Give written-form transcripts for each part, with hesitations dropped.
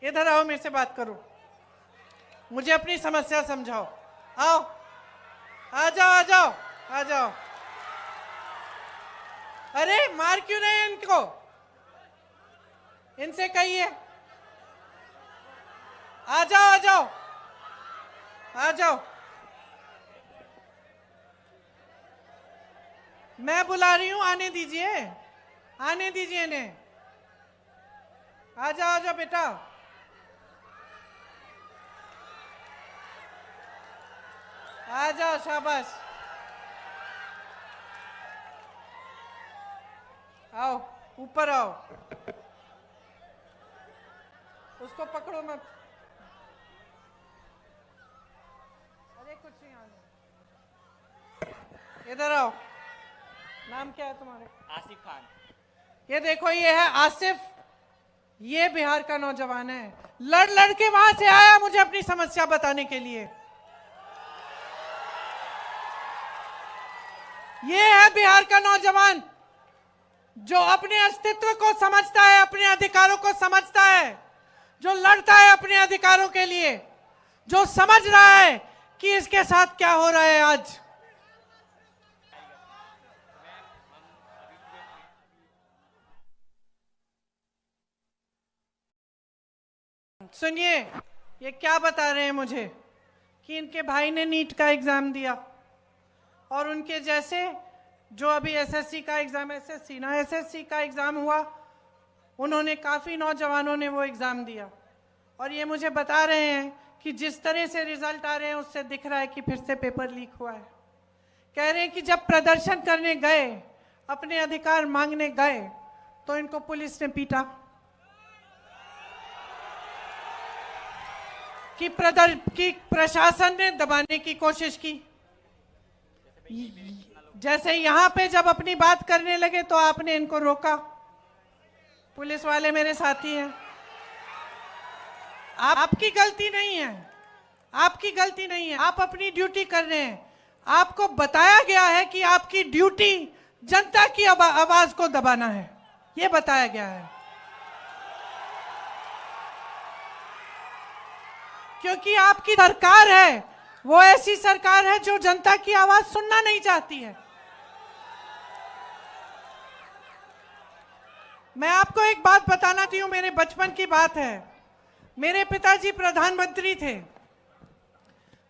इधर आओ, मेरे से बात करो, मुझे अपनी समस्या समझाओ। आओ, आ जाओ आ जाओ आ जाओ। अरे मार क्यों रहे इनको? इनसे कहिए आ जाओ आ जाओ आ जाओ। मैं बुला रही हूं, आने दीजिए, आने दीजिए इन्हें। आ जाओ बेटा। आ जाओ, शाबाश। आओ, ऊपर आओ। उसको पकड़ो मत। अरे कुछ नहीं, आने। इधर आओ। नाम क्या है तुम्हारे? आसिफ खान। ये देखो, ये है आसिफ, ये बिहार का नौजवान है। लड़ लड़ के वहां से आया मुझे अपनी समस्या बताने के लिए। ये है बिहार का नौजवान जो अपने अस्तित्व को समझता है, अपने अधिकारों को समझता है, जो लड़ता है अपने अधिकारों के लिए, जो समझ रहा है कि इसके साथ क्या हो रहा है आज। सुनिए, ये क्या बता रहे हैं मुझे कि इनके भाई ने नीट का एग्जाम दिया और उनके जैसे जो अभी एसएससी का एग्जाम, एसएससी का एग्जाम हुआ, उन्होंने काफी नौजवानों ने वो एग्जाम दिया और ये मुझे बता रहे हैं कि जिस तरह से रिजल्ट आ रहे हैं उससे दिख रहा है कि फिर से पेपर लीक हुआ है। कह रहे हैं कि जब प्रदर्शन करने गए, अपने अधिकार मांगने गए, तो इनको पुलिस ने पीटा, कि प्रशासन ने दबाने की कोशिश की। जैसे यहां पे जब अपनी बात करने लगे तो आपने इनको रोका। पुलिस वाले मेरे साथी हैं। आपकी गलती नहीं है, आपकी गलती नहीं है, आप अपनी ड्यूटी कर रहे हैं। आपको बताया गया है कि आपकी ड्यूटी जनता की आवाज को दबाना है, ये बताया गया है। क्योंकि आपकी सरकार है वो ऐसी सरकार है जो जनता की आवाज सुनना नहीं चाहती है। मैं आपको एक बात बताना चाहती हूं, मेरे बचपन की बात है। मेरे पिताजी प्रधानमंत्री थे,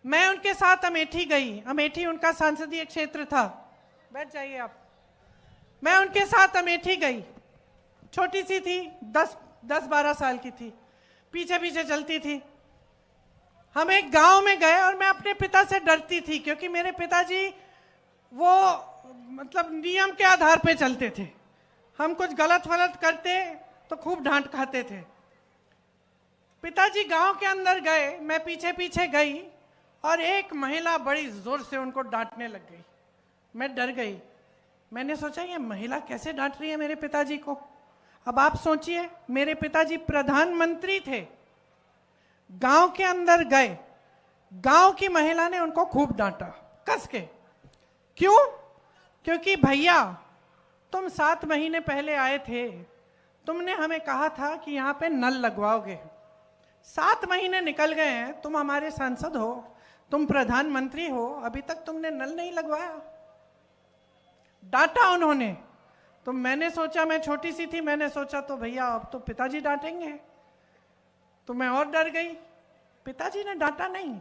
मैं उनके साथ अमेठी गई। अमेठी उनका संसदीय क्षेत्र था। बैठ जाइए आप। मैं उनके साथ अमेठी गई, छोटी सी थी, 10-12 साल की थी, पीछे पीछे चलती थी। हम एक गांव में गए और मैं अपने पिता से डरती थी क्योंकि मेरे पिताजी वो मतलब नियम के आधार पे चलते थे। हम कुछ गलत वलत करते तो खूब डांट खाते थे। पिताजी गांव के अंदर गए, मैं पीछे पीछे गई और एक महिला बड़ी जोर से उनको डांटने लग गई। मैं डर गई। मैंने सोचा ये महिला कैसे डांट रही है मेरे पिताजी को। अब आप सोचिए, मेरे पिताजी प्रधानमंत्री थे, गांव के अंदर गए, गांव की महिला ने उनको खूब डांटा कस के। क्यों? क्योंकि भैया तुम 7 महीने पहले आए थे, तुमने हमें कहा था कि यहाँ पे नल लगवाओगे। 7 महीने निकल गए हैं, तुम हमारे सांसद हो, तुम प्रधानमंत्री हो, अभी तक तुमने नल नहीं लगवाया। डांटा उन्होंने। तो मैंने सोचा, मैं छोटी सी थी, मैंने सोचा तो भैया अब तो पिताजी डांटेंगे, तो मैं और डर गई। पिताजी ने डांटा नहीं,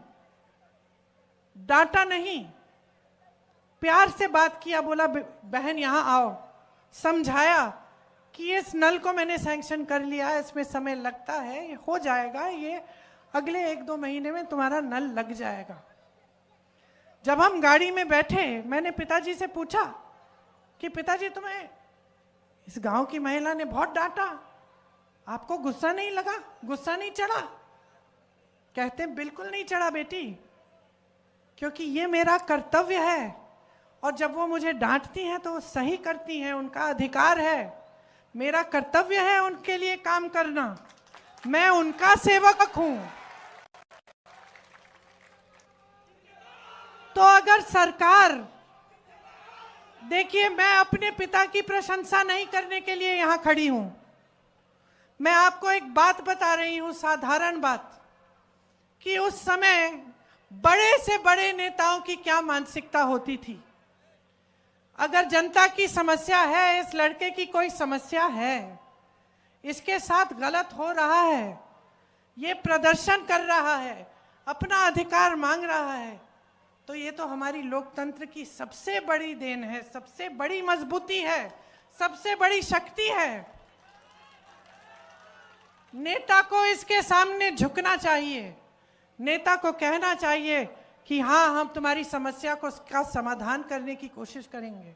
डांटा नहीं, प्यार से बात किया, बोला बहन यहां आओ, समझाया कि इस नल को मैंने सैंक्शन कर लिया है, इसमें समय लगता है, ये हो जाएगा, ये अगले 1-2 महीने में तुम्हारा नल लग जाएगा। जब हम गाड़ी में बैठे, मैंने पिताजी से पूछा कि पिताजी तुम्हें इस गांव की महिला ने बहुत डांटा, आपको गुस्सा नहीं लगा, गुस्सा नहीं चढ़ा? कहते बिल्कुल नहीं चढ़ा बेटी, क्योंकि ये मेरा कर्तव्य है और जब वो मुझे डांटती हैं तो वो सही करती हैं, उनका अधिकार है, मेरा कर्तव्य है उनके लिए काम करना, मैं उनका सेवक हूं। तो अगर सरकार, देखिए मैं अपने पिता की प्रशंसा नहीं करने के लिए यहां खड़ी हूं, मैं आपको एक बात बता रही हूं, साधारण बात, कि उस समय बड़े से बड़े नेताओं की क्या मानसिकता होती थी। अगर जनता की समस्या है, इस लड़के की कोई समस्या है, इसके साथ गलत हो रहा है, ये प्रदर्शन कर रहा है, अपना अधिकार मांग रहा है, तो ये तो हमारी लोकतंत्र की सबसे बड़ी देन है, सबसे बड़ी मजबूती है, सबसे बड़ी शक्ति है। नेता को इसके सामने झुकना चाहिए, नेता को कहना चाहिए कि हाँ, हम तुम्हारी समस्या को का समाधान करने की कोशिश करेंगे।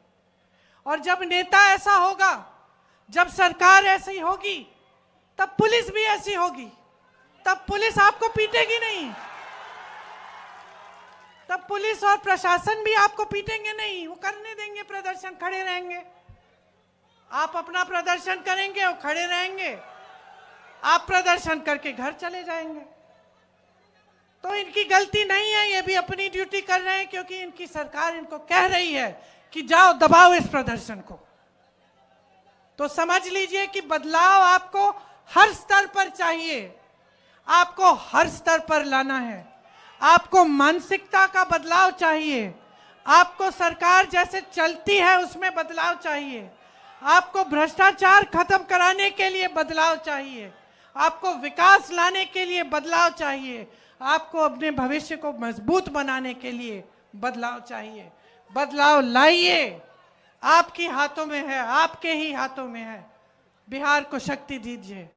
और जब नेता ऐसा होगा, जब सरकार ऐसी होगी, तब पुलिस भी ऐसी होगी। तब पुलिस आपको पीटेगी नहीं, तब पुलिस और प्रशासन भी आपको पीटेंगे नहीं, वो करने देंगे प्रदर्शन, खड़े रहेंगे। आप अपना प्रदर्शन करेंगे, वो खड़े रहेंगे, आप प्रदर्शन करके घर चले जाएंगे। तो इनकी गलती नहीं है, ये भी अपनी ड्यूटी कर रहे हैं, क्योंकि इनकी सरकार इनको कह रही है कि जाओ दबाओ इस प्रदर्शन को। तो समझ लीजिए कि बदलाव आपको हर स्तर पर चाहिए, आपको हर स्तर पर लाना है। आपको मानसिकता का बदलाव चाहिए, आपको सरकार जैसे चलती है उसमें बदलाव चाहिए, आपको भ्रष्टाचार खत्म कराने के लिए बदलाव चाहिए, आपको विकास लाने के लिए बदलाव चाहिए, आपको अपने भविष्य को मजबूत बनाने के लिए बदलाव चाहिए। बदलाव लाइए, आपके हाथों में है, आपके ही हाथों में है। बिहार को शक्ति दीजिए।